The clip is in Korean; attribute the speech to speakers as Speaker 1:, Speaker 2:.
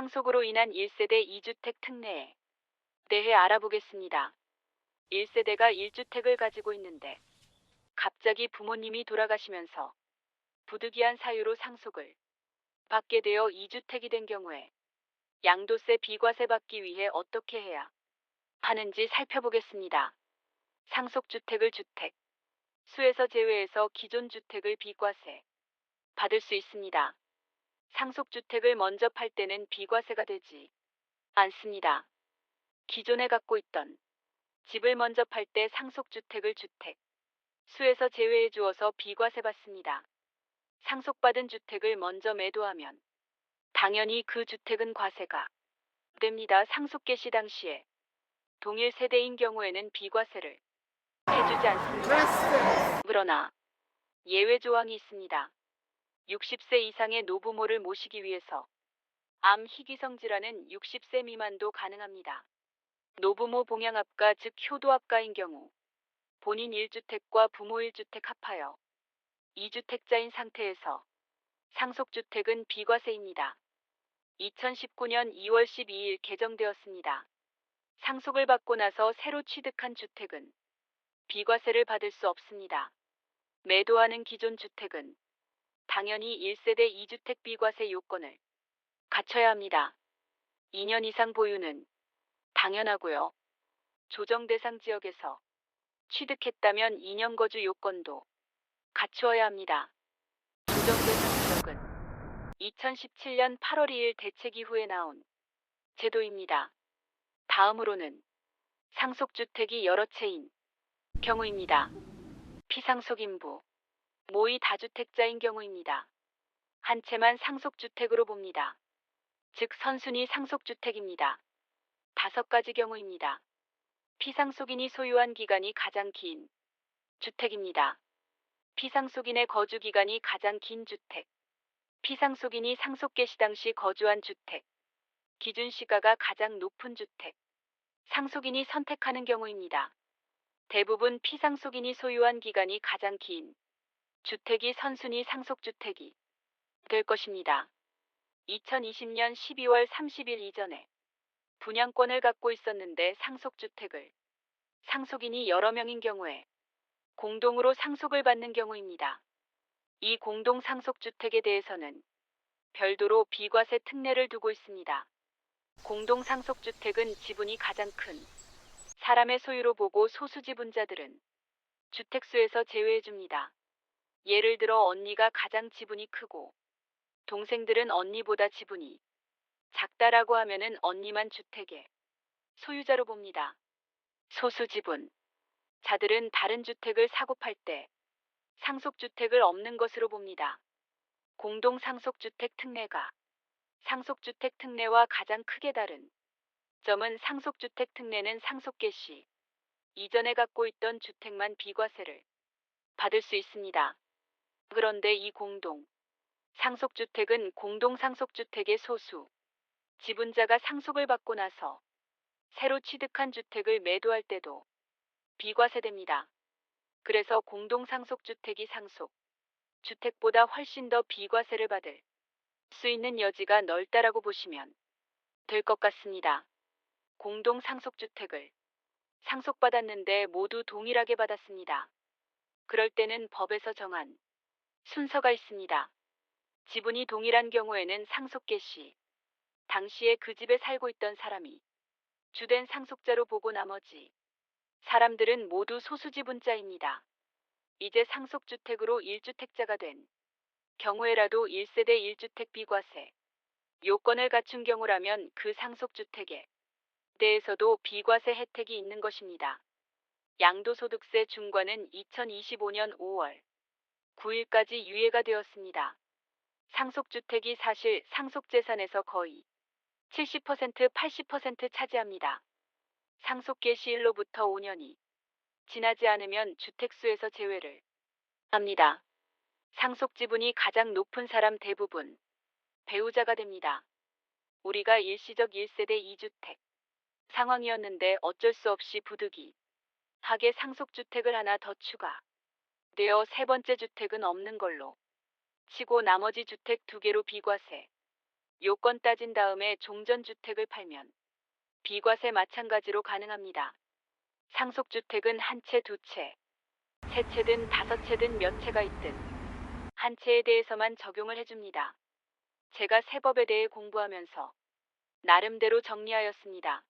Speaker 1: 상속으로 인한 1세대 2주택 특례에 대해 알아보겠습니다. 1세대가 1주택을 가지고 있는데 갑자기 부모님이 돌아가시면서 부득이한 사유로 상속을 받게 되어 2주택이 된 경우에 양도세 비과세 받기 위해 어떻게 해야 하는지 살펴보겠습니다. 상속주택을 주택 수에서 제외해서 기존 주택을 비과세 받을 수 있습니다. 상속주택을 먼저 팔 때는 비과세가 되지 않습니다. 기존에 갖고 있던 집을 먼저 팔 때 상속주택을 주택 수에서 제외해 주어서 비과세 받습니다. 상속받은 주택을 먼저 매도하면 당연히 그 주택은 과세가 됩니다. 상속 개시 당시에 동일 세대인 경우에는 비과세를 해주지 않습니다. 그러나 예외 조항이 있습니다. 60세 이상의 노부모를 모시기 위해서 암 희귀성 질환은 60세 미만도 가능합니다. 노부모 봉양합가 즉 효도합가인 경우 본인 1주택과 부모 1주택 합하여 2주택자인 상태에서 상속주택은 비과세입니다. 2019년 2월 12일 개정되었습니다. 상속을 받고 나서 새로 취득한 주택은 비과세를 받을 수 없습니다. 매도하는 기존 주택은 당연히 1세대 2주택 비과세 요건을 갖춰야 합니다. 2년 이상 보유는 당연하고요. 조정 대상 지역에서 취득했다면 2년 거주 요건도 갖추어야 합니다. 조정 대상 지역은 2017년 8월 2일 대책 이후에 나온 제도입니다. 다음으로는 상속주택이 여러 채인 경우입니다. 피상속인부, 모의 다주택자인 경우입니다. 한 채만 상속주택으로 봅니다. 즉 선순위 상속주택입니다. 5가지 경우입니다. 피상속인이 소유한 기간이 가장 긴 주택입니다. 피상속인의 거주기간이 가장 긴 주택. 피상속인이 상속 개시 당시 거주한 주택. 기준시가가 가장 높은 주택. 상속인이 선택하는 경우입니다. 대부분 피상속인이 소유한 기간이 가장 긴 주택이 선순위 상속주택이 될 것입니다. 2020년 12월 30일 이전에 분양권을 갖고 있었는데 상속주택을 상속인이 여러 명인 경우에 공동으로 상속을 받는 경우입니다. 이 공동 상속주택에 대해서는 별도로 비과세 특례를 두고 있습니다. 공동 상속주택은 지분이 가장 큰 사람의 소유로 보고 소수 지분자들은 주택수에서 제외해줍니다. 예를 들어 언니가 가장 지분이 크고 동생들은 언니보다 지분이 작다라고 하면은 언니만 주택의 소유자로 봅니다. 소수 지분 자들은 다른 주택을 사고 팔 때 상속주택을 없는 것으로 봅니다. 공동 상속주택 특례가 상속주택 특례와 가장 크게 다른 점은 상속주택 특례는 상속 개시 이전에 갖고 있던 주택만 비과세를 받을 수 있습니다. 그런데 이 공동 상속주택은 공동 상속주택의 소수 지분자가 상속을 받고 나서 새로 취득한 주택을 매도할 때도 비과세됩니다. 그래서 공동 상속주택이 상속 주택보다 훨씬 더 비과세를 받을 수 있는 여지가 넓다라고 보시면 될 것 같습니다. 공동 상속주택을 상속받았는데 모두 동일하게 받았습니다. 그럴 때는 법에서 정한 순서가 있습니다. 지분이 동일한 경우에는 상속 개시 당시에 그 집에 살고 있던 사람이 주된 상속자로 보고 나머지 사람들은 모두 소수지분자입니다. 이제 상속주택으로 1주택자가 된 경우에라도 1세대 1주택 비과세 요건을 갖춘 경우라면 그 상속주택에 대해서도 비과세 혜택이 있는 것입니다. 양도소득세 중과는 2025년 5월 9일까지 유예가 되었습니다. 상속주택이 사실 상속재산에서 거의 70% 80% 차지합니다. 상속 개시일로부터 5년이 지나지 않으면 주택수에서 제외를 합니다. 상속 지분이 가장 높은 사람 대부분 배우자가 됩니다. 우리가 일시적 1세대 2주택 상황이었는데 어쩔 수 없이 부득이하게 상속주택을 하나 더 추가되어 세 번째 주택은 없는 걸로 치고 나머지 주택 2개로 비과세 요건 따진 다음에 종전주택을 팔면 비과세 마찬가지로 가능합니다. 상속주택은 한 채, 두 채, 세 채든 다섯 채든 몇 채가 있든 한 채에 대해서만 적용을 해줍니다. 제가 세법에 대해 공부하면서 나름대로 정리하였습니다.